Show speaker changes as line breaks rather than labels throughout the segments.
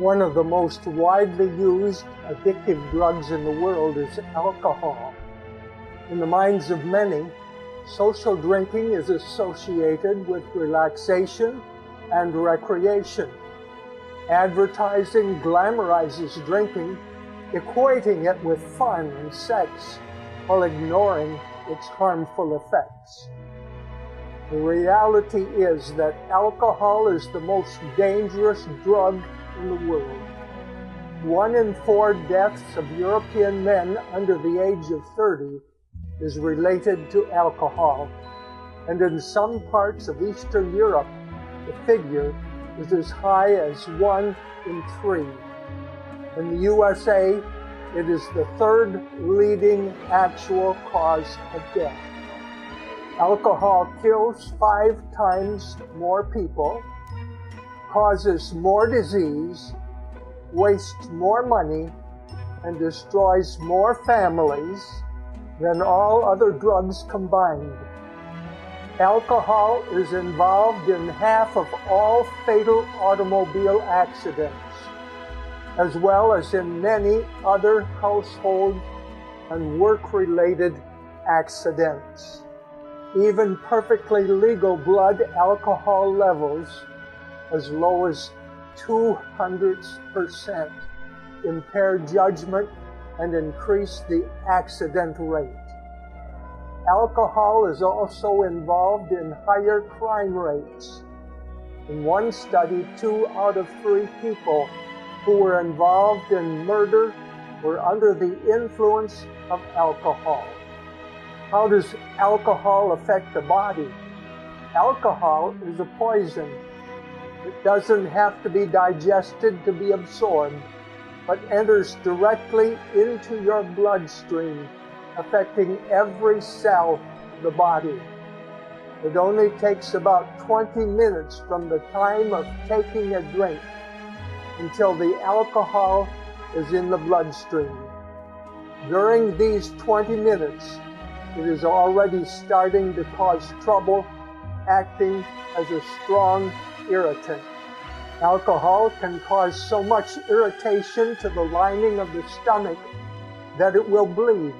One of the most widely used addictive drugs in the world is alcohol. In the minds of many, social drinking is associated with relaxation and recreation. Advertising glamorizes drinking, equating it with fun and sex, while ignoring its harmful effects. The reality is that alcohol is the most dangerous drug in the world. 1 in 4 deaths of European men under the age of 30 is related to alcohol, and in some parts of Eastern Europe, the figure is as high as 1 in 3. In the USA, it is the 3rd leading actual cause of death. Alcohol kills 5 times more people, causes more disease, wastes more money, and destroys more families than all other drugs combined. Alcohol is involved in half of all fatal automobile accidents, as well as in many other household and work-related accidents. Even perfectly legal blood alcohol levels as low as 200% impair judgment and increase the accident rate. Alcohol is also involved in higher crime rates. In one study, 2 out of 3 people who were involved in murder were under the influence of alcohol. How does alcohol affect the body? Alcohol is a poison. It doesn't have to be digested to be absorbed, but enters directly into your bloodstream, affecting every cell of the body. It only takes about 20 minutes from the time of taking a drink until the alcohol is in the bloodstream. During these 20 minutes, it is already starting to cause trouble, acting as a strong irritant. Alcohol can cause so much irritation to the lining of the stomach that it will bleed.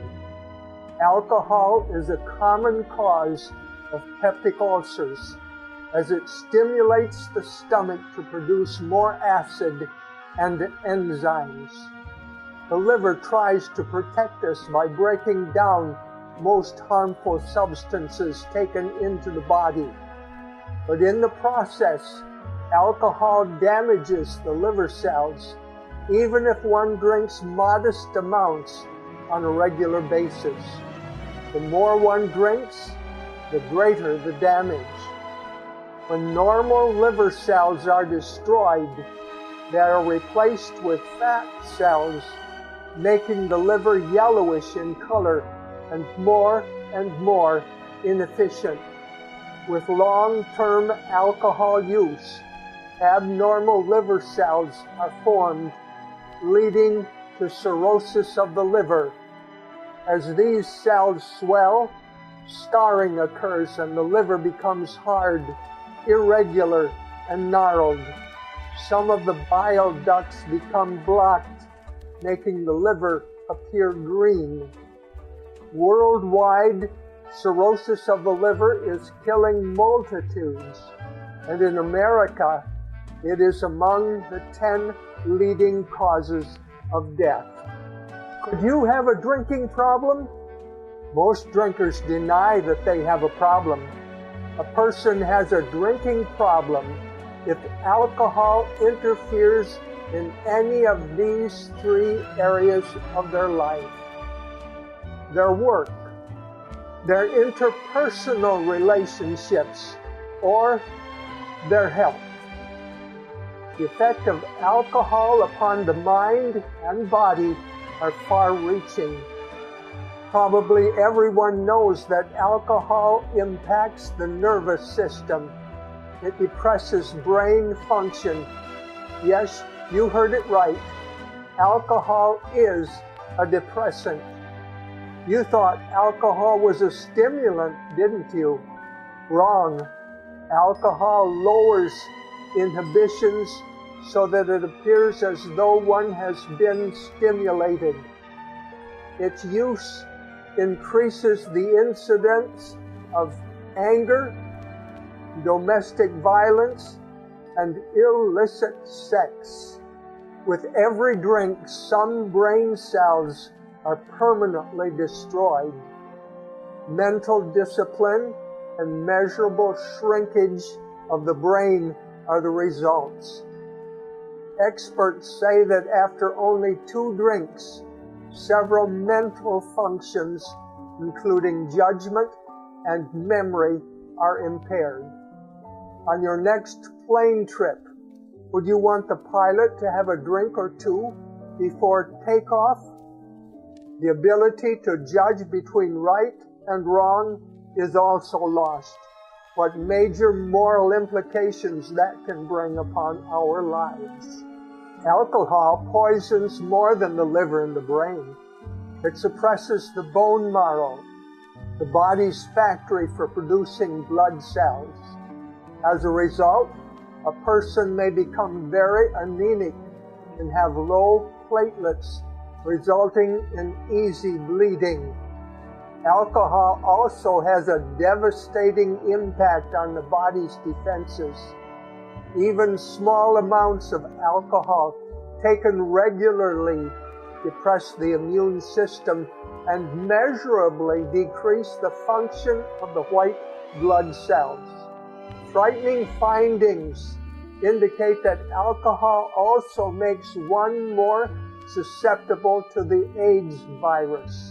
Alcohol is a common cause of peptic ulcers, as it stimulates the stomach to produce more acid and enzymes. The liver tries to protect us by breaking down most harmful substances taken into the body. But in the process, alcohol damages the liver cells, even if one drinks modest amounts on a regular basis. The more one drinks, the greater the damage. When normal liver cells are destroyed, they are replaced with fat cells, making the liver yellowish in color and more inefficient. With long-term alcohol use, abnormal liver cells are formed, leading to cirrhosis of the liver. As these cells swell, scarring occurs and the liver becomes hard, irregular, and gnarled. Some of the bile ducts become blocked, making the liver appear green. Worldwide, cirrhosis of the liver is killing multitudes, and in America, it is among the 10 leading causes of death. Could you have a drinking problem? Most drinkers deny that they have a problem. A person has a drinking problem if alcohol interferes in any of these 3 areas of their life: their work, their interpersonal relationships, or their health. The effect of alcohol upon the mind and body are far-reaching. Probably everyone knows that alcohol impacts the nervous system. It depresses brain function. Yes, you heard it right. Alcohol is a depressant. You thought alcohol was a stimulant, didn't you? Wrong. Alcohol lowers inhibitions so that it appears as though one has been stimulated. Its use increases the incidence of anger, domestic violence, and illicit sex. With every drink, some brain cells are permanently destroyed. Mental discipline and measurable shrinkage of the brain are the results. Experts say that after only 2 drinks, several mental functions, including judgment and memory, are impaired. On your next plane trip, would you want the pilot to have a drink or 2 before takeoff? The ability to judge between right and wrong is also lost. What major moral implications that can bring upon our lives. Alcohol poisons more than the liver and the brain. It suppresses the bone marrow, the body's factory for producing blood cells. As a result, a person may become very anemic and have low platelets, resulting in easy bleeding. Alcohol also has a devastating impact on the body's defenses. Even small amounts of alcohol taken regularly depress the immune system and measurably decrease the function of the white blood cells. Frightening findings indicate that alcohol also makes one more susceptible to the AIDS virus.